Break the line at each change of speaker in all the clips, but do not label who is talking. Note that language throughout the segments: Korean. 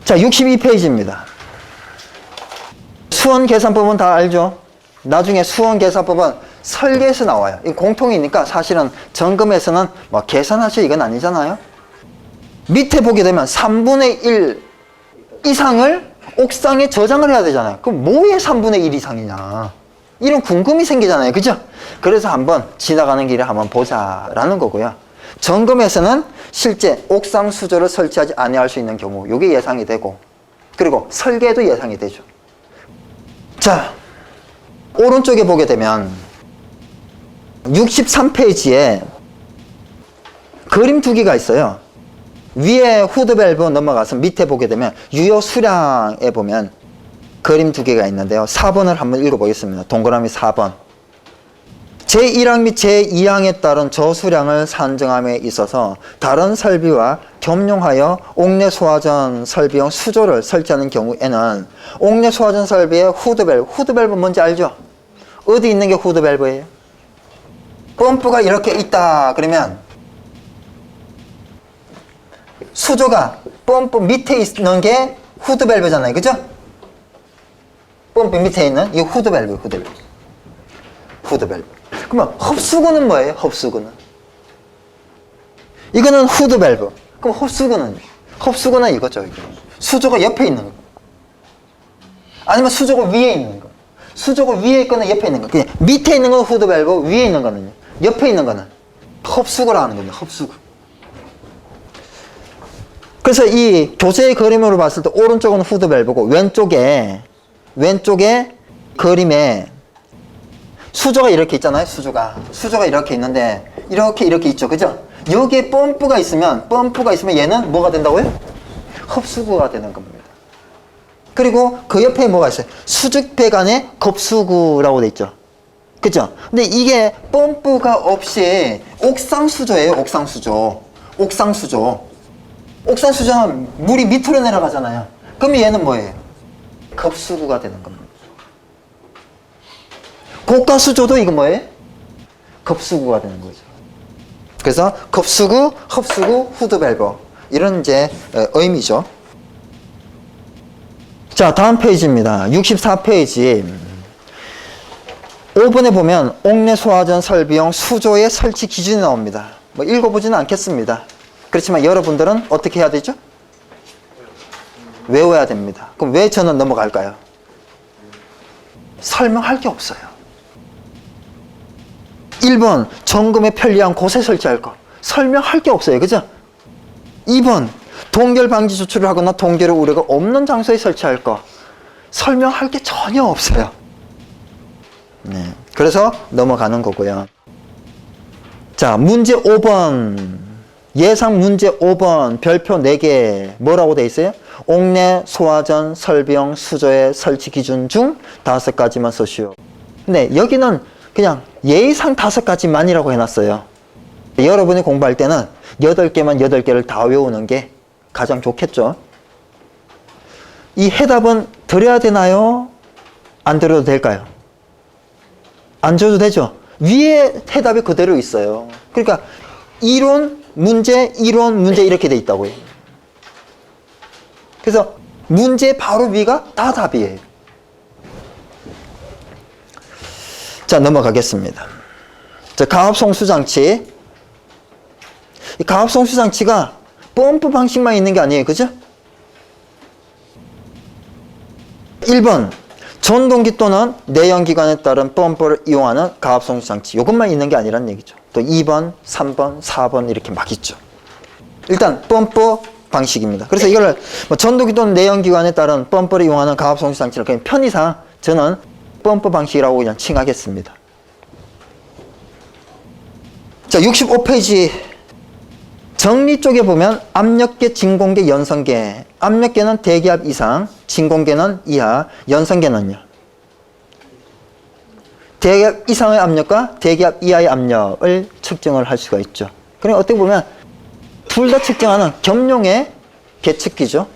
자, 62페이지입니다. 수원 계산법은 다 알죠? 나중에 수원 계산법은 설계에서 나와요. 이 공통이니까 사실은 점검에서는 뭐 계산하셔 이건 아니잖아요. 밑에 보게 되면 3분의 1 이상을 옥상에 저장을 해야 되잖아요. 그럼 뭐에 3분의 1 이상이냐? 이런 궁금이 생기잖아요. 그죠? 그래서 한번 지나가는 길에 한번 보자라는 거고요. 점검에서는 실제 옥상 수조를 설치하지 아니할 수 있는 경우 이게 예상이 되고, 그리고 설계도 예상이 되죠. 자, 오른쪽에 보게 되면 63페이지에 그림 두 개가 있어요. 위에 후드밸브 넘어가서 밑에 보게 되면 유효 수량에 보면 그림 두 개가 있는데요. 4번을 한번 읽어보겠습니다. 동그라미 4번. 제1항 및 제2항에 따른 저수량을 산정함에 있어서 다른 설비와 겸용하여 옥내 소화전 설비용 수조를 설치하는 경우에는 옥내 소화전 설비의 후드밸브 뭔지 알죠? 어디 있는 게 후드밸브예요? 펌프가 이렇게 있다 그러면 수조가 펌프 밑에 있는 게 후드밸브잖아요. 그죠? 펌프 밑에 있는 이 후드밸브. 그러면 흡수구는 뭐예요? 흡수구는 이거는 후드밸브. 그럼 흡수구는 이거죠. 이거. 수조가 옆에 있는 거 아니면 수조가 위에 있는 거. 수조가 위에 있거나 옆에 있는 거. 그냥 밑에 있는 건 후드밸브, 위에 있는 거는요, 옆에 있는 거는 흡수구라는 겁니다. 흡수구. 그래서 이 교재의 그림으로 봤을 때 오른쪽은 후드밸브고 왼쪽에 그림에 수조가 이렇게 있잖아요. 수조가 이렇게 있는데 이렇게 있죠. 그죠? 여기에 펌프가 있으면 얘는 뭐가 된다고요? 흡수구가 되는 겁니다. 그리고 그 옆에 뭐가 있어요? 수직배관에 급수구라고 돼 있죠. 그죠? 근데 이게 펌프가 없이 옥상수조예요. 옥상수조는 물이 밑으로 내려가잖아요. 그러면 얘는 뭐예요? 급수구가 되는 겁니다. 고가수조도 이거 뭐예요? 급수구가 되는 거죠. 그래서 급수구, 흡수구, 후드밸브 이런 이제 의미죠. 자, 다음 페이지입니다. 64페이지. 5번에 보면 옥내 소화전 설비용 수조의 설치 기준이 나옵니다. 뭐 읽어보지는 않겠습니다. 그렇지만 여러분들은 어떻게 해야 되죠? 외워야 됩니다. 그럼 왜 저는 넘어갈까요? 설명할 게 없어요. 1번 점검에 편리한 곳에 설치할 거. 설명할 게 없어요. 그죠? 2번 동결 방지 조치를 하거나 동결의 우려가 없는 장소에 설치할 거. 설명할 게 전혀 없어요. 네, 그래서 넘어가는 거고요. 자, 문제 5번. 예상 문제 5번 별표 4개 뭐라고 돼 있어요? 옥내 소화전 설비용 수조의 설치 기준 중 5가지만 쓰시오. 근데 여기는 그냥 예의상 5가지만이라고 해놨어요. 여러분이 공부할 때는 8개를 다 외우는 게 가장 좋겠죠. 이 해답은 드려야 되나요? 안 드려도 될까요? 안 줘도 되죠. 위에 해답이 그대로 있어요. 그러니까 이론 문제 이렇게 돼 있다고요. 그래서 문제 바로 위가 다 답이에요. 자, 넘어가겠습니다. 자, 강압송수장치. 이 강압송수장치가 펌프 방식만 있는 게 아니에요. 그죠? 1번 전동기 또는 내연기관에 따른 펌프를 이용하는 강압송수장치. 이것만 있는 게 아니란 얘기죠. 또 2번, 3번, 4번 이렇게 막 있죠. 일단 펌프 방식입니다. 그래서 이걸 뭐 전동기 또는 내연기관에 따른 펌프를 이용하는 강압송수장치를 그냥 편의상 저는 펌프 방식이라고 그냥 칭하겠습니다. 자, 65페이지 정리 쪽에 보면 압력계, 진공계, 연선계. 압력계는 대기압 이상, 진공계는 이하, 연선계는요. 대기압 이상의 압력과 대기압 이하의 압력을 측정을 할 수가 있죠. 그러니까 어떻게 보면 둘 다 측정하는 겸용의 계측기죠.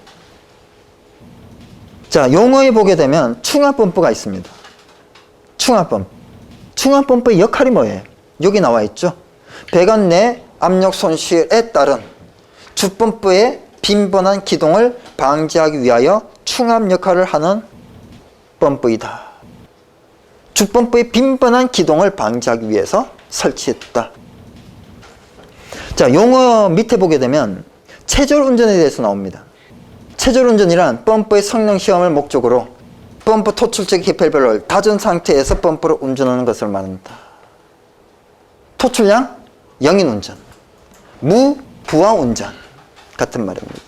자, 용어에 보게 되면 충압펌프가 있습니다. 충압펌프의 역할이 뭐예요? 여기 나와 있죠. 배관 내 압력 손실에 따른 주펌프의 빈번한 기동을 방지하기 위하여 충합 역할을 하는 펌프이다. 주펌프의 빈번한 기동을 방지하기 위해서 설치했다. 자, 용어 밑에 보게 되면 체절 운전에 대해서 나옵니다. 체절 운전이란 펌프의 성능 시험을 목적으로 펌프 토출적 개폐별을 다준 상태에서 펌프를 운전하는 것을 말합니다. 토출량, 영인 운전, 무부하 운전 같은 말입니다.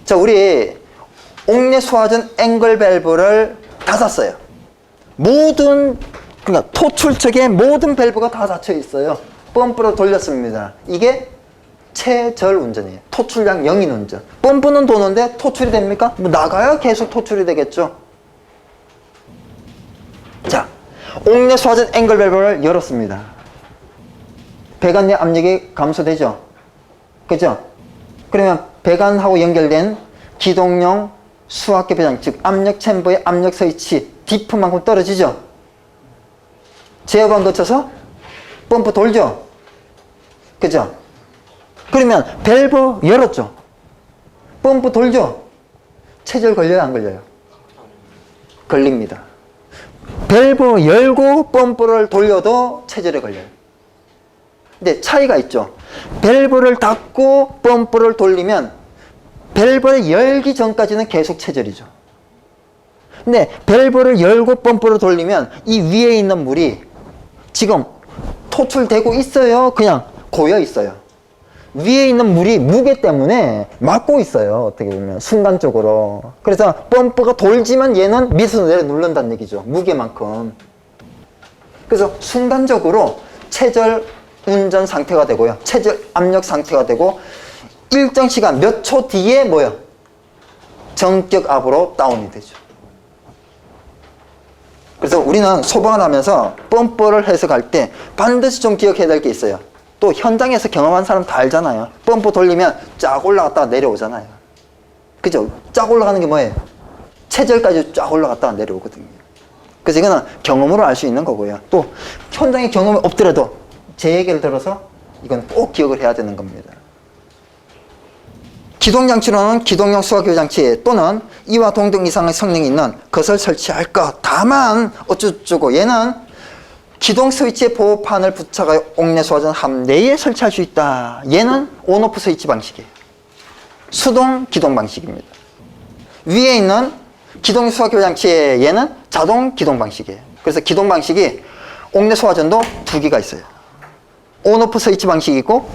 자, 우리 옥내 소화전 앵글 밸브를 다 닫았어요. 그러니까 토출척에 모든 밸브가 다 닫혀 있어요. 펌프로 돌렸습니다. 이게 체절 운전이에요. 토출량 영인 운전. 펌프는 도는데 토출이 됩니까? 뭐 나가야 계속 토출이 되겠죠. 자, 옥내 소화전 앵글 밸브를 열었습니다. 배관 내 압력이 감소되죠. 그죠? 그러면 배관하고 연결된 기동용 수압개폐장, 즉 압력 챔버의 압력 스위치 D프만큼 떨어지죠. 제어관 거쳐서 펌프 돌죠. 그죠? 그러면 밸브 열었죠. 펌프 돌죠. 체절 걸려요, 안 걸려요? 걸립니다. 밸브 열고 펌프를 돌려도 체절에 걸려요. 근데 차이가 있죠. 밸브를 닫고 펌프를 돌리면 밸브를 열기 전까지는 계속 체절이죠. 근데 밸브를 열고 펌프를 돌리면 이 위에 있는 물이 지금 토출되고 있어요? 그냥 고여 있어요? 위에 있는 물이 무게 때문에 막고 있어요. 어떻게 보면 순간적으로. 그래서 펌프가 돌지만 얘는 밑으로 내려 누른다는 얘기죠. 무게만큼. 그래서 순간적으로 체절 운전 상태가 되고요. 체절 압력 상태가 되고 일정 시간 몇 초 뒤에 뭐요? 정격 압으로 다운이 되죠. 그래서 우리는 소방을 하면서 펌프를 해석할 때 반드시 좀 기억해야 될 게 있어요. 또 현장에서 경험한 사람 다 알잖아요. 펌프 돌리면 쫙 올라갔다가 내려오잖아요. 그죠? 쫙 올라가는 게 뭐예요? 체절까지 쫙 올라갔다가 내려오거든요. 그래서 이거는 경험으로 알 수 있는 거고요. 또 현장에 경험이 없더라도 제 얘기를 들어서 이건 꼭 기억을 해야 되는 겁니다. 기동장치로는 기동용 수화교장치 또는 이와 동등 이상의 성능이 있는 것을 설치할 것. 다만 어쩌고 얘는 기동 스위치의 보호판을 부착하여 옥내 소화전 함내에 설치할 수 있다. 얘는 온오프 스위치 방식이에요. 수동 기동 방식입니다. 위에 있는 기동 수화교장치의 얘는 자동 기동 방식이에요. 그래서 기동 방식이 옥내 소화전도 두 개가 있어요. 온오프 스위치 방식이 있고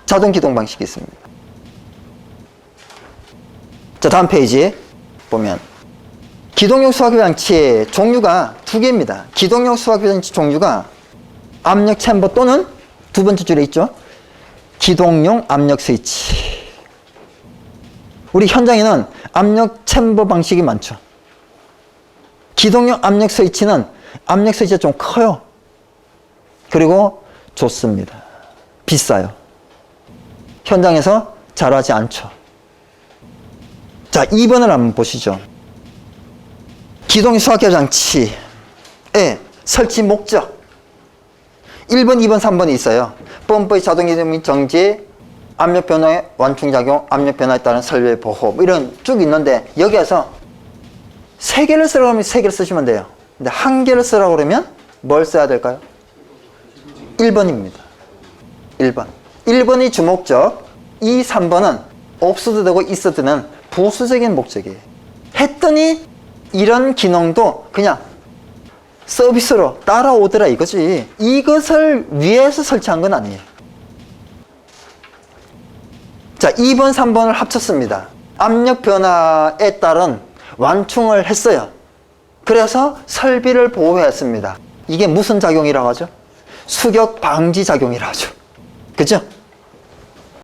자동 기동 방식이 있습니다. 자, 다음 페이지에 보면 기동용 수화교장치의 종류가 두 개입니다. 기동용 수화교장치 종류가 압력 챔버 또는 두 번째 줄에 있죠. 기동용 압력 스위치. 우리 현장에는 압력 챔버 방식이 많죠. 기동용 압력 스위치는 압력 스위치가 좀 커요. 그리고 좋습니다. 비싸요. 현장에서 잘하지 않죠. 자, 2번을 한번 보시죠. 기동 수화교장치의 설치 목적. 1번, 2번, 3번이 있어요. 펌프의 자동 기동 및 정지, 압력 변화의 완충작용, 압력 변화에 따른 설비 보호, 뭐 이런 쭉 있는데 여기에서 3개를 쓰라고 하면 3개를 쓰시면 돼요. 근데 1개를 쓰라고 그러면 뭘 써야 될까요? 1번입니다. 1번. 1번이 주목적, 2, 3번은 없어도 되고 있어도 되는 부수적인 목적이에요. 했더니 이런 기능도 그냥 서비스로 따라오더라 이거지. 이것을 위해서 설치한 건 아니에요. 자, 2번, 3번을 합쳤습니다. 압력 변화에 따른 완충을 했어요. 그래서 설비를 보호했습니다. 이게 무슨 작용이라고 하죠? 수격 방지 작용이라고 하죠. 그죠?